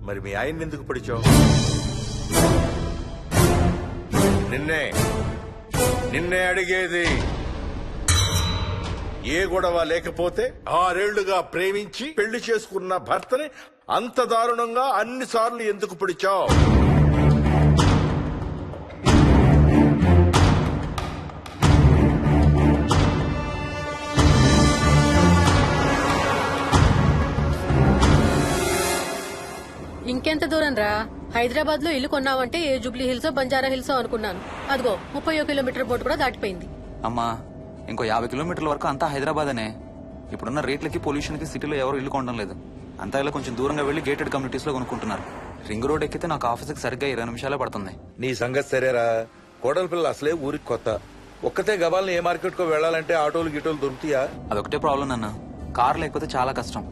మరి మీ ఆయన్ని ఎందుకు పిడిచావు? నిన్నే అడిగేది. ఏ గొడవ లేకపోతే 6 ఏళ్లుగా ప్రేమించి పెళ్లి చేసుకున్న భర్తని అంత దారుణంగా అన్నిసార్లు ఎందుకు పిడిచావు? ఇంకెంత దూరం రా? హైదరాబాద్ లో ఇల్లు కొన్నావంటే ఏ జూబ్లీ హిల్స్ బంజారా హిల్స్ అనుకున్నాను. అదిగో 31 కిలోమీటర్ బోర్డు కూడా దాటిపోయింది. అమ్మా ఇంకో 50 కిలోమీటర్ల వరకు అంతా హైదరాబాద్ అనే. ఇప్పుడున్న రేట్లకి పొల్యూషన్ కి సిటీలో ఎవరు ఇల్లు కొనడం లేదు. అంతా ఇలా కొంచెం దూరంగా వెళ్లి గేటెడ్ కమ్యూనిటీస్ లో కొనుక్కుంటున్నారు. రింగ్ రోడ్ ఎక్కితే నాకు ఆఫీస్కి సరిగ్గా 20 నిమిషాలే పడుతుంది. నీ సంగతి సరేరా, కోడల పిల్ల అసలే ఊరికి కొత్త. ఒక్కతే గబాల్ని ఏ మార్కెట్ కో వెళ్లాలంటే ఆటోలు గిటోలు దొరుకుతాయా? అదొకటే ప్రాబ్లం నాన్న, కార్ లేకపోతే చాలా కష్టం.